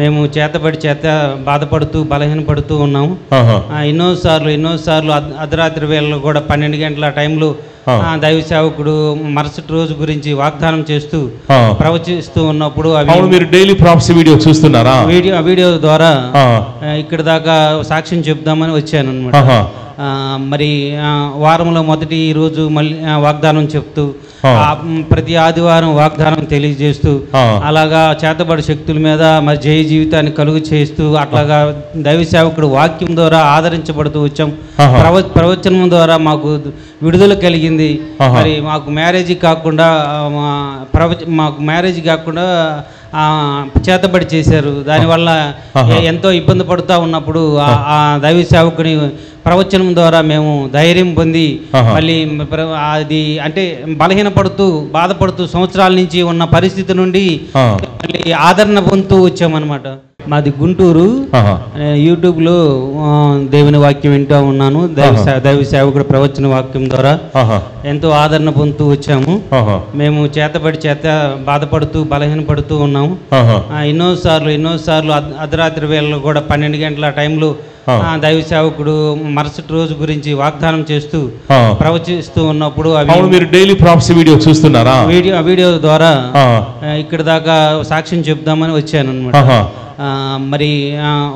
మేము చేత బాధపడుతూ బలహీనపడుతూ ఉన్నాము. ఎన్నోసార్లు అర్ధరాత్రి వేళలో కూడా 12 గంటల టైంలో దైవ సేవకుడు మరుసటి రోజు గురించి వాగ్దానం చేస్తూ ప్రవచిస్తూ ఉన్నప్పుడు మీరు డైలీ ప్రాఫెసీ వీడియో చూస్తున్నారా? వీడియో ద్వారా ఇక్కడ దాకా సాక్ష్యం చెప్దామని వచ్చాను అన్నమాట. మరి వారంలో మొదటి రోజు మళ్ళీ వాగ్దానం చెప్తూ ప్రతి ఆదివారం వాగ్దానం తెలియజేస్తూ అలాగా చేతబడి శక్తుల మీద మరి జయ జీవితాన్ని కలుగు చేస్తూ అట్లాగా దైవ సేవకుడు వాక్యం ద్వారా ఆదరించబడుతూ వచ్చాం. ప్రవచనం ద్వారా మాకు విడుదల కలిగింది. మరి మాకు మ్యారేజ్ కాకుండా చేతబడి చేశారు. దానివల్ల ఎంతో ఇబ్బంది పడుతూ ఉన్నప్పుడు ఆ దైవ సేవకుని ప్రవచనం ద్వారా మేము ధైర్యం పొంది మళ్ళీ అది అంటే బలహీనపడుతూ బాధపడుతూ సంవత్సరాల నుంచి ఉన్న పరిస్థితి నుండి మళ్ళీ ఆదరణ పొందుతూ వచ్చామన్నమాట. మాది గుంటూరు. యూట్యూబ్లో దేవుని వాక్యం వింటూ ఉన్నాను. దైవ సేవకుడు ప్రవచన వాక్యం ద్వారా ఎంతో ఆదరణ పొందుతూ వచ్చాము. మేము చేత బాధపడుతూ బలహీనపడుతూ ఉన్నాము. ఎన్నోసార్లు అర్ధరాత్రి వేళలో కూడా 12 గంటల టైంలో దైవ సేవకుడు మరుసటి రోజు గురించి వాగ్దానం చేస్తూ ప్రవచిస్తూ ఉన్నప్పుడు మీరు డైలీ ప్రాఫెసీ వీడియో చూస్తున్నారా? వీడియో ద్వారా ఇక్కడ దాకా సాక్ష్యం చెప్దామని వచ్చాను అన్నమాట. మరి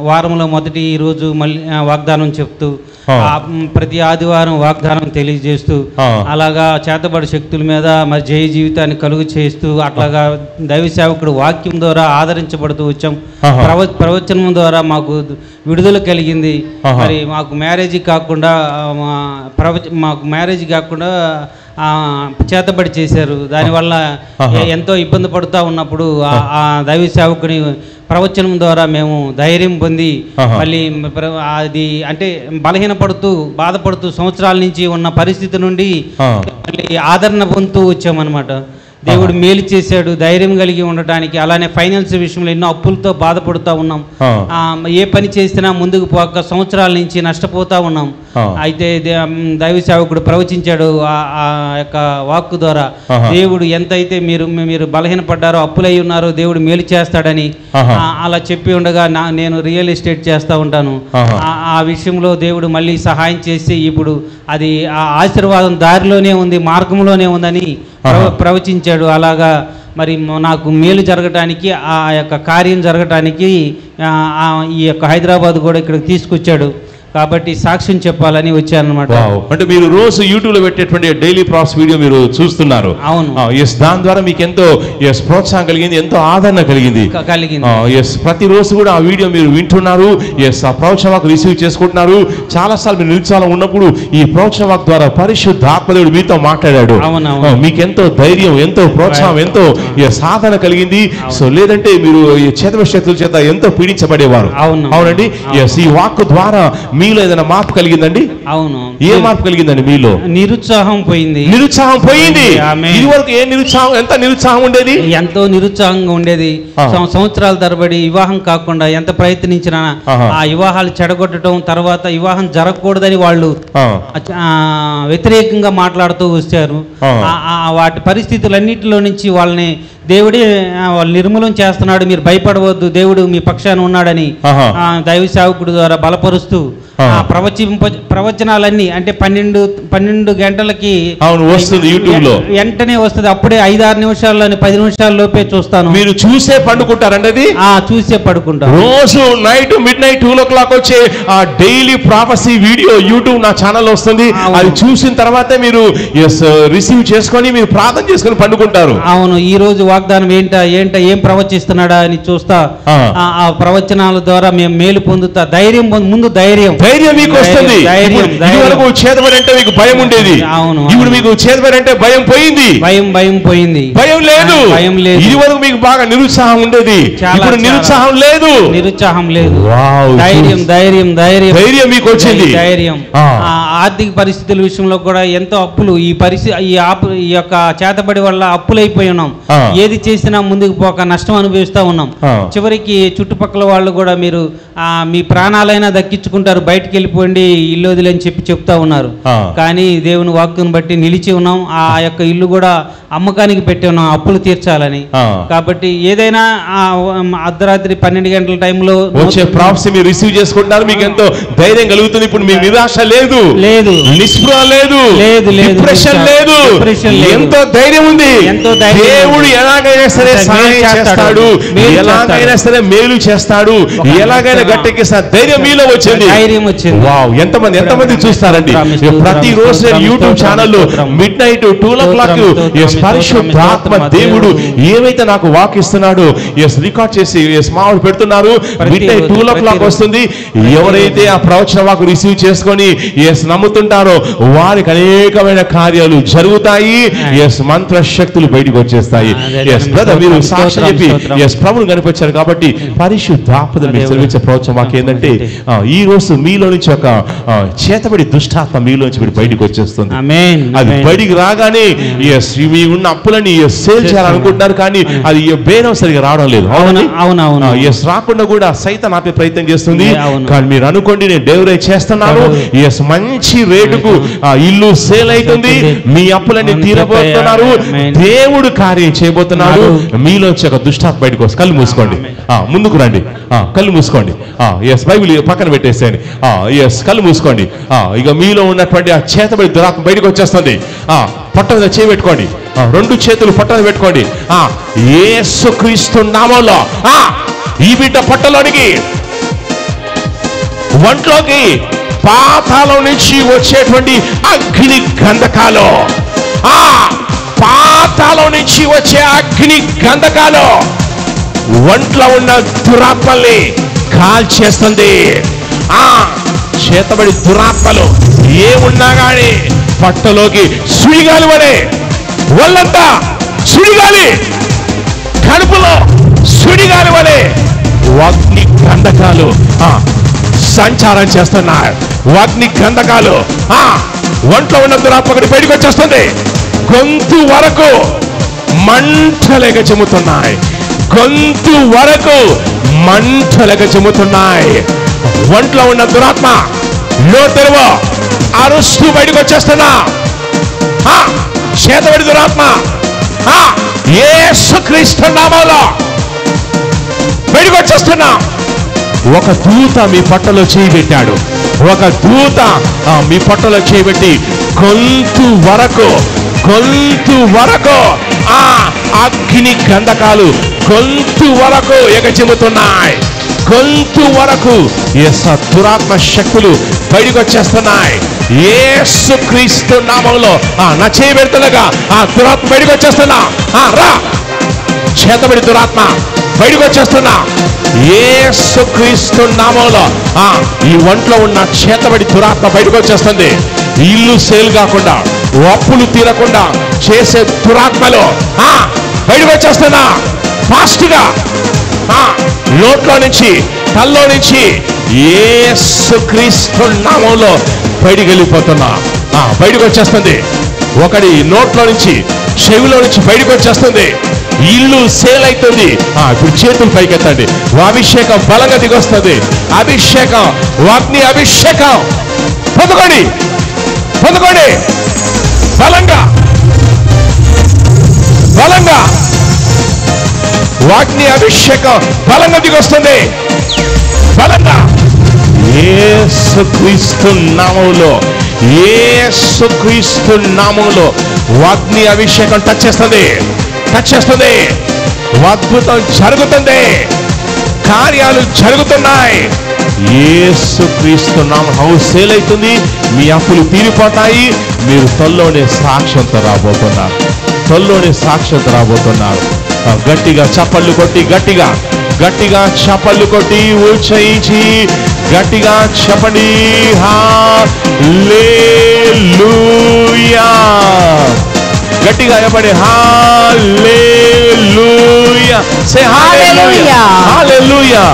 వారంలో మొదటి రోజు మళ్ళీ వాగ్దానం చెప్తూ ప్రతి ఆదివారం వాగ్దానం తెలియజేస్తూ అలాగా చేతబడి శక్తుల మీద మరి జయ జీవితాన్ని కలుగు చేస్తూ అట్లాగా దైవ సేవకుడు వాక్యం ద్వారా ఆదరించబడుతూ వచ్చాం. ప్రవచనం ద్వారా మాకు విడుదల కలిగింది. మరి మాకు మ్యారేజ్ కాకుండా చేతబడి చేశారు. దానివల్ల ఎంతో ఇబ్బంది పడుతూ ఉన్నప్పుడు ఆ దైవ సేవకుని ప్రవచనం ద్వారా మేము ధైర్యం పొంది మళ్ళీ అది అంటే బలహీనపడుతూ బాధపడుతూ సంవత్సరాల నుంచి ఉన్న పరిస్థితి నుండి మళ్ళీ ఆదరణ పొందుతూ వచ్చామన్నమాట. దేవుడు మేలు చేశాడు ధైర్యం కలిగి ఉండటానికి. అలానే ఫైనాన్స్ విషయంలో ఎన్నో అప్పులతో బాధపడుతూ ఉన్నాం. ఏ పని చేసినా ముందుకు పోక సంవత్సరాల నుంచి నష్టపోతూ ఉన్నాం. అయితే దైవ సేవకుడు ప్రవచించాడు ఆ యొక్క వాక్కు ద్వారా, దేవుడు ఎంతైతే మీరు బలహీనపడ్డారో అప్పులై ఉన్నారో దేవుడు మేలు చేస్తాడని అలా చెప్పి ఉండగా నేను రియల్ ఎస్టేట్ చేస్తూ ఉంటాను. ఆ విషయంలో దేవుడు మళ్ళీ సహాయం చేసి ఇప్పుడు అది ఆ ఆశీర్వాదం దారిలోనే ఉంది, మార్గంలోనే ఉందని ప్రవచించాడు. అలాగా మరి నాకు మేలు జరగటానికి ఆ యొక్క కార్యం జరగటానికి ఈ యొక్క హైదరాబాద్ కూడా ఇక్కడికి తీసుకొచ్చాడు. కాబట్టి సాక్ష్యం చెప్పాలని వచ్చానమాట. అంటే మీరు రోజు యూట్యూబ్ లో పెట్టేటువంటి డైలీ ప్రాఫెసీ వీడియో మీరు చూస్తున్నారు. అవును. దాని ద్వారా మీకు ఎంతో ప్రోత్సాహం కలిగింది, ఎంతో ఆదరణ కలిగింది. ప్రతి రోజు కూడా ఆ వీడియో మీరు వింటున్నారు. ఆ ప్రవచన వాక్ రిసీవ్ చేసుకుంటున్నారు. చాలా సార్లు మీరు నిరుత్సాహం ఉన్నప్పుడు ఈ ప్రవచన వాక్ ద్వారా పరిశుద్ధ ఆత్మదేవుడు మీతో మాట్లాడాడు. మీకు ఎంతో ధైర్యం, ఎంతో ప్రోత్సాహం, ఎంతో సాధన కలిగింది. సో లేదంటే మీరు చేతబడి శక్తుల చేత ఎంతో పీడించబడేవారు. అవునండి. ఈ వాక్ ద్వారా మీలో ఏదైనా మార్పు కలిగిందండి? అవును. ఏ మార్పు కలిగిందండి మీలో? నిరుత్సాహం పోయింది. నిరుత్సాహం పోయింది. ఇది వరకు ఏ నిరుత్సాహం, ఎంత నిరుత్సాహం ఉండేది? ఎంతో నిరుత్సాహంగా ఉండేది. సంవత్సరాల తరబడి వివాహం కాకుండా ఎంత ప్రయత్నించినా ఆ వివాహాలు చెడగొట్టడం, తర్వాత వివాహం జరగకూడదని వాళ్ళు వ్యతిరేకంగా మాట్లాడుతూ వచ్చారు. వాటి పరిస్థితులన్నిటిలో నుంచి వాళ్ళని దేవుడే వాళ్ళు నిర్మూలన చేస్తున్నాడు, మీరు భయపడవద్దు, దేవుడు మీ పక్షాన ఉన్నాడని దైవ సేవకుడు ద్వారా బలపరుస్తూ ప్రవచనాలన్నీ అంటే 12 గంటలకి వస్తుంది యూట్యూబ్ లో వెంటనే వస్తుంది. అప్పుడే 5-6 నిమిషాల్లోని 10 నిమిషాల లోపే చూస్తాను. మీరు చూసే పండుకుంటారండి? చూసే పడుకుంటాను. రోజు నైట్ మిడ్-నైట్ 2 o'clock వచ్చే ఆ డైలీ ప్రాఫెసీ వీడియో యూట్యూబ్ నా ఛానల్ వస్తుంది. అది చూసిన తర్వాతే మీరు రిసీవ్ చేసుకొని మీరు ప్రార్థన చేసుకొని పండుకుంటారు. అవును. ఈ రోజు వాగ్దానం ఏం ప్రవచిస్తున్నాడా అని చూస్తా ఆ ప్రవచనాల ద్వారా మేము మేలు పొందుతా. ధైర్యం ముందు ధైర్యం మీకు వస్తుంది. ఇదివరకు చేతబడి అంటే మీకు భయం ఉండేది. ఇప్పుడు మీకు చేతబడి అంటే భయం పోయింది. భయం పోయింది. భయం లేదు. ఇది వరకు మీకు బాగా నిరుత్సాహం ఉండేది. ఇప్పుడు నిరుత్సాహం లేదు. ధైర్యం మీకు వచ్చింది. ధైర్యం ఆర్థిక పరిస్థితుల విషయంలో కూడా ఎంతో అప్పులు, ఈ యొక్క చేతబడి వల్ల అప్పులైపోయి ఉన్నాం. ఏది చేసినా ముందుకు పోక నష్టం అనుభవిస్తూ ఉన్నాం. చివరికి చుట్టుపక్కల వాళ్ళు కూడా మీరు మీ ప్రాణాలైనా దక్కించుకుంటారు, బయటికి వెళ్ళిపోండి ఇల్లు వదిలేని చెప్తా ఉన్నారు. కానీ దేవుని వాక్కుని బట్టి నిలిచి ఉన్నాం. ఆ యొక్క ఇల్లు కూడా అమ్మకానికి పెట్టి ఉన్నాం అప్పులు తీర్చాలని. కాబట్టి ఏదైనా అర్ధరాత్రి 12 గంటల టైంలో వచ్చే ప్రాఫెసీ మీరు రిసీవ్ చేసుకుంటున్నారు, మీకు ఎంతో ధైర్యం కలుగుతుంది. ఇప్పుడు మీ నిరాశ లేదు, నిస్పృహ లేదు, డిప్రెషన్ లేదు, ఎంతో ధైర్యం ఉంది. దేవుడు ఎలాగైనా సరే సహాయం చేస్తాడు, ఎలాగైనా సరే మేలు చేస్తాడు, ఎలాగైనా గట్టెక్కిస్తా ధైర్యం మీలో వచ్చింది. వావ్, ఎంతమంది చూస్తారండి ప్రతి రోజు నేను యూట్యూబ్ ఛానల్లో midnight 2:00 పరిశుద్ధాత్మ దేవుడు ఏమైతే నాకు వాక్ ఇస్తున్నాడో రికార్డ్ చేసి మామూలు పెడుతున్నారు. midnight 2:00 వస్తుంది. ఎవరైతే ఆ ప్రవచన వాక్ రిసీవ్ చేసుకొని నమ్ముతుంటారో వారికి అనేకమైన కార్యాలు జరుగుతాయి. మంత్ర శక్తులు బయటకు వచ్చేస్తాయి. బ్రదర్ మీరు సాక్షి చెప్పి ప్రభుని కనిపించారు కాబట్టి పరిశుద్ధాత్మ మీరు సెలవించే ప్రవచన వాక్ ఏంటంటే ఈ రోజు మీలో నుంచి ఒక చేతబడి దుష్టాత్మ మీలో నుంచి బయటకు వచ్చేస్తుంది. అది బయటికి రాగానే మీ ఉన్న అప్పులని సేల్ చేయాలనుకుంటున్నారు, కానీ అది బేరం సరిగా రావడం లేదు. రాకుండా కూడా సైతం ఆపే ప్రయత్నం చేస్తుంది. కానీ మీరు అనుకోండి నేను డెలివరీ చేస్తున్నాను, మంచి రేటుకు ఇల్లు సేల్ అవుతుంది, మీ అప్పులని తీరబోతున్నారు, దేవుడు కార్యం చేయబోతున్నాడు. మీలోంచి ఒక దుష్టాత్మ బయటకు వస్తుంది. కళ్ళు మూసుకోండి, ముందుకు రండి, కళ్ళు మూసుకోండి. బైబిల్ పక్కన పెట్టేసేయండి. కళ్ళు మూసుకోండి. ఇక మీలో ఉన్నటువంటి ఆ చేతబడి దురాత్మ బయటకు వచ్చేస్తుంది. పొట్ట మీద చేయి పెట్టుకోండి, 2 చేతులు పొట్ట మీద పెట్టుకోండి. యేసుక్రీస్తు నామములో ఈ బిడ్డ పొట్టలోనికి, ఒంట్లోకి పాతాళం నుంచి వచ్చేటువంటి అగ్ని గంధకాలు, పాతాళం నుంచి వచ్చే అగ్ని గంధకాలు ఒంట్లో ఉన్న దురాత్మల్ని కాల్చేస్తుంది. చేతబడి దురాత్మలు ఏమున్నా గాని పట్టలోకి సుడిగాలి వలె, ఒళ్ళంతా సుడిగాలి, కడుపులో సుడిగాలి వలె అగ్ని గంధకాలు సంచారం చేస్తున్నాయి. అగ్ని గంధకాలు ఒంట్లో ఉన్న దురాత్మకుడి బయటకు వచ్చేస్తుంది. గొంతు వరకు మంటలేక చెముతున్నాయి, గొంతు వరకు మంటలేక చెముతున్నాయి. ఒంట్లో ఉన్న దురాత్మ నోటెరువు అరుస్తూ బయటకు వచ్చేస్తున్నా. చేతబడి దురాత్మ యేసుక్రీస్తు నామములో బయటకు వచ్చేస్తున్నా. ఒక దూత మీ పొట్టలో చేయి పెట్టాడు. ఒక దూత మీ పొట్టలో చేయబెట్టి గొంతు వరకు అగ్ని గంధకాలు గొంతు వరకు ఎగచెముతున్నాయి. గొంతు వరకు దురాత్మ శక్తులు బయటకు వచ్చేస్తున్నాయి. యేసుక్రీస్తు నామములో నా చేయి పెడుతుండగా దురాత్మ బయటకు వచ్చేస్తున్నా. రా చేతబడి దురాత్మ బయటకు వచ్చేస్తున్నా. యేసుక్రీస్తు నామములో ఈ ఒంట్లో ఉన్న చేతబడి దురాత్మ బయటకు వచ్చేస్తుంది. ఇల్లు సేల్ కాకుండా, అప్పులు తీరకుండా చేసే దురాత్మలో బయటకు వచ్చేస్తున్నా. ఫాస్ట్ గా నోట్లో నుంచి, తల్లో నుంచి యేసుక్రీస్తు నామములో బయటికి వెళ్ళిపోతున్నా. బయటకు వచ్చేస్తుంది. ఒకటి నోట్లో నుంచి, చెవిలో నుంచి బయటకు వచ్చేస్తుంది. ఇల్లు సేల్ అవుతుంది. ఇప్పుడు చేతులు పైకెత్తండి. అభిషేకం బలంగా దిగొస్తుంది. అభిషేకం, అగ్ని అభిషేకం పొందుకోండి, పొందుకోండి. బలంగా బలంగా అగ్ని అభిషేకం బలంగా దిగొస్తుంది. బలంగా యేసుక్రీస్తు నామములో, యేసుక్రీస్తు నామములో అగ్ని అభిషేకం టచ్ చేస్తుంది. అద్భుతం జరుగుతుంది. కార్యాలు జరుగుతున్నాయి. యేసుక్రీస్తు నామం హౌస్ సేల్ అవుతుంది. మీ అప్పులు తీరిపోతాయి. మీరు తొల్లోనే సాక్ష్యంతో రాబోతున్నారు. గట్టిగా చప్పళ్ళు కొట్టి, గట్టిగా చప్పళ్ళు కొట్టి ఉచ్చరించి గట్టిగా చెప్పండి. హల్లెలూయా. గట్టిగా చెప్పండి. హల్లెలూయా. సే హల్లెలూయా. హల్లెలూయా.